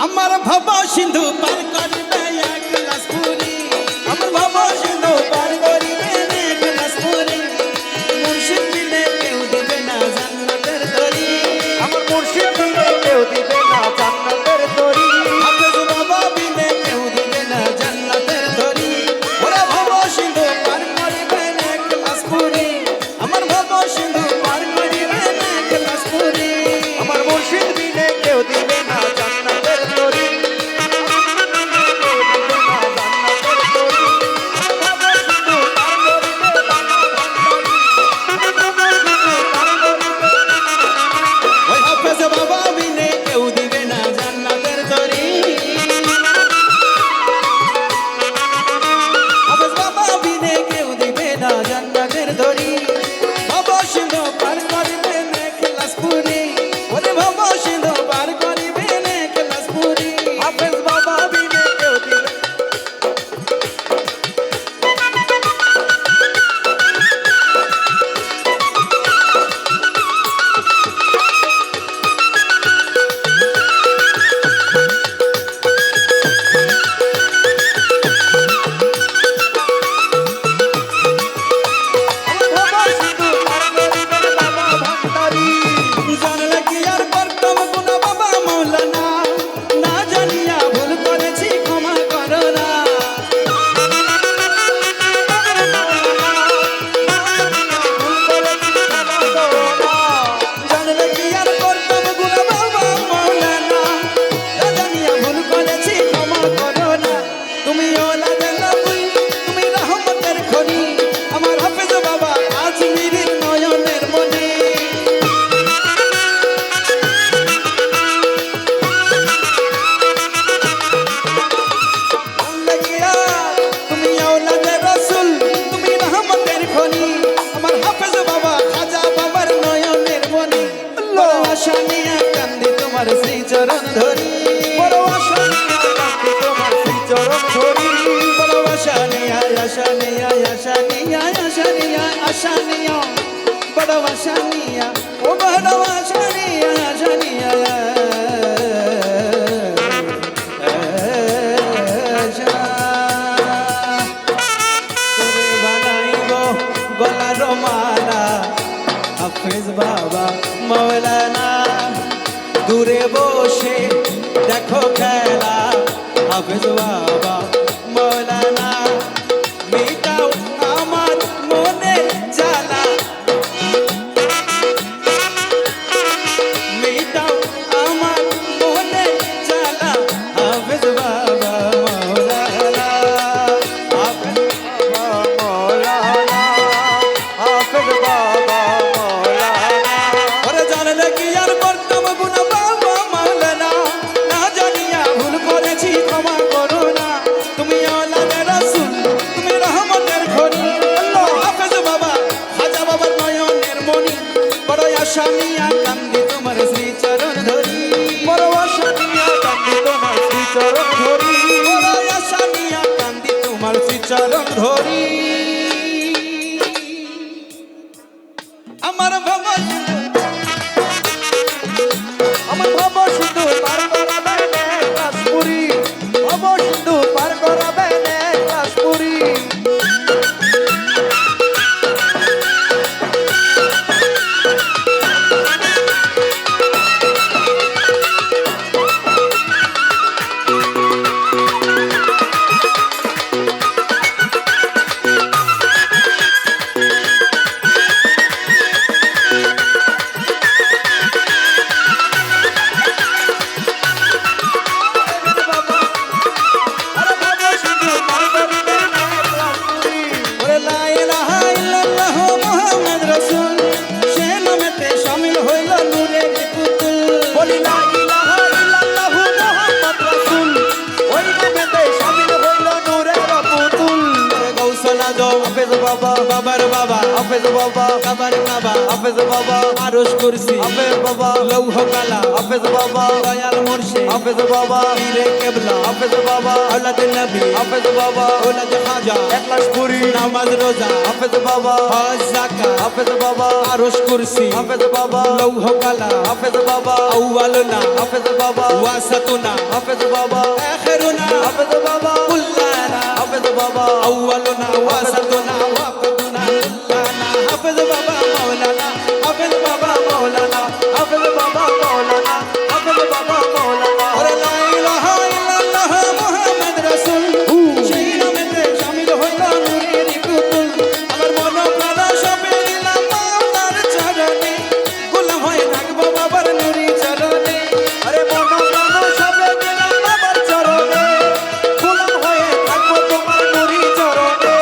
আমার ভব সিন্ধু পার করবে এক গ্লাস পুরি আমার ভব সিন্ধু পার করিবে এক গ্লাস পুরি মুর্শিদ বিনে কেউ দিবে না জান্নাতের তরি আমার মুর্শিদ বিনে কেউ দিবে না জান্নাতের তরি হাফেজ বাবা বিনে কেউ দিবে না জান্নাতের তরি ওরে ভব সিন্ধু পার করিবে এক গ্লাস পুরি আমার ভব সিন্ধু পার করিবে এক গ্লাস পুরি আমার মুর্শিদ বিনে কেউ দিবে না জান্নাতের তরি ওই হাফেজ বাবা বিনে কেউ দিবে না জান্নাতের তরি হাফেজ বাবা বিনে কেউ দিবে না জান্নাতের তরি বাবা সিন্ধু পার করিবে এক গ্লাস পুরি ওরে বাবা সিন্ধু পার করিবে এক গ্লাস পুরি হাফেজ বাবা বিনে কেউ দিবে বাবা শুধু পার করিবে বাবা ভান্ডারি জানলে কি আর করতাম গুনাহ বাবা মাওলানা না জানিয়া ভুল করেছি ক্ষমা করো না জানলে কি আর করতাম গুনাহ বাবা মাওলানা না জানিয়া ভুল করেছি ক্ষমা করো না তুমি ওলাদে নবী তুমি রহমতের খনি আমার হাফেজ বাবা আজমিরের নয়নের মনি লাগিয়া তুমি আওলাদে রাসূল তুমি রহমতের খনি আমার হাফেজ বাবা খাজা বাবার নয়নের মনি বড় আশা নিয়ে কান্দি তোমার শ্রী চরণ ধরি বড় আশা নিয়ে কাঁদি তোমার শ্রীচরণ ধরি বড় আশা নিয়ে আশা নিয়ে আশা নিয়ে আশা নিয়ে আশা নিয়ে বড় আশা নিয়ে ও বড় আশা নিয়ে আশা নিয়ে গলার মালা হাফেজ বাবা মৌলানা দূরে বসে দেখো খেলা হাফেজ বাবা মৌলানা মেটাও আমার মনের জ্বালা মেটাও আমার মনের জ্বালা হাফেজ বাবা মৌলানা হাফেজ মৌলানা হাফেজ বাবা মৌলানা ওরে জানলে কি আর করতাম গুনাহ বাবা মাওলানা না জানিয়া ভুল করেছি ক্ষমা করো না তুমি আওলাদে রাসূল তুমি রহমতের খনি আল্লাহ হাফেজ বাবা খাজা বাবার নয়নের মনি বড় আশা নিয়া কান্দি তোমার শ্রী চরণ ধরি বড় আশা নিয়ে কাঁদি তোমার শ্রীচরণ ধরি বড় আশা নিয়া কান্দি তোমার শ্রী চরণ ধরি আমার ভগবান আমার ভব শুধু পার করাবে এক গ্লাস পুরি ভব শুধু পার করাবে এক গ্লাস পুরি হাফেজ বাবা বাবার বাবা হাফেজ বাবা বাবার বাবা হাফেজ বাবা আরশ কুরসি হাফেজ বাবা লৌহ কালা হাফেজ বাবা দয়াল মুর্শিদ হাফেজ বাবা পীরে কেবলা হাফেজ বাবা আওলাদ নবী হাফেজ বাবা আওলাদ খাজা এক গ্লাস পুরি নামাজ রোজা হাফেজ বাবা হজ যাকাত হাফেজ বাবা আরশ কুরসি হাফেজ বাবা লৌহ কালা হাফেজ বাবা আউয়ালুনা হাফেজ বাবা ওয়াসাতুনা হাফেজ হাফেজ বাবা آخرنا হাফেজ বাবা كلنا হাফেজ বাবা أولنا وسطنا وآخرنا كلنا حافظ بابا مولانا حافظ بابا مولانا হাফেজ বাবা মাওলানা হাফেজ বাবা মাওলানা और لا इलाह इल्लल्लाह मुहम्मद रसूल সেই নামেতে শামিল হইল নূরের পুতুল আমার মন প্রাণ সবে দিলাম মাওলার চরণে গোলাম হয়ে থাকবো বাবার নূরি চরণে আরে মন প্রাণ সবে দিলাম বাবার চরণে গোলাম হয়ে থাকবো তোমার নুরি চরণে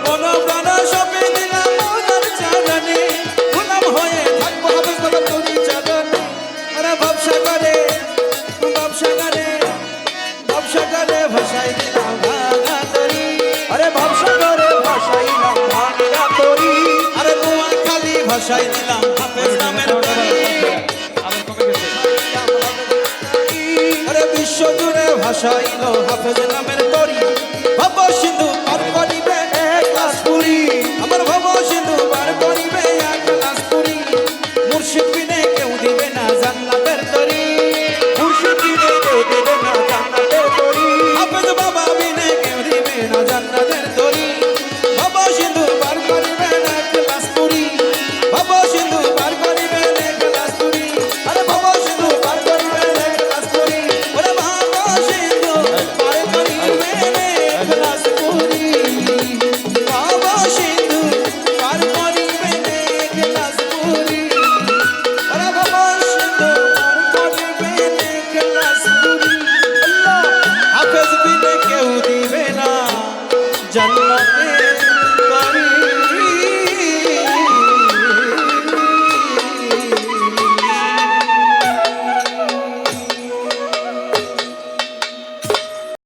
মন প্রাণ সবে দিলাম মাওলার চরণে গোলাম হয়ে থাকবো হাফেজ বাবার নূরি চরণে আরে ব্যবসা করে ভাষায় দিলাম ভাঙা তরি আরে ভবসাগরে ভাসাইলাম ভাঙা তরি আরে নোয়াখালী ভাষায় দিলাম হাফেজ নামের তরি আরে বিশ্ব জুড়ে ভাষাইল হাফেজ নামের তরি ভব সিন্ধু পার করিবে এক গ্লাস পুরি আমার ভব সিন্ধু পার করিবে এক গ্লাস পুরি মুর্শিদ বিনে কেউ দিবে না জান্নাতের তরি মুর্শিদ দিনে কেউ দেবে না জান্নাতের তরি হাফেজ বাবা বিনে কেউ দিবে না জান্নাতের তরি ভব সিন্ধু পার করিবে এক গ্লাস পুরি ভব সিন্ধু পার করিবে এক গ্লাস পুরি আরে ভব সিন্ধু পার করিবে এক গ্লাস পুরি ওরে ভব সিন্ধু পার করিবে এক গ্লাস পুরি ভব সিন্ধু পার করিবে এক গ্লাস পুরি ওরে ভব সিন্ধু পার করিবে এক গ্লাস পুরি আল্লাহ হাফেজ বিনে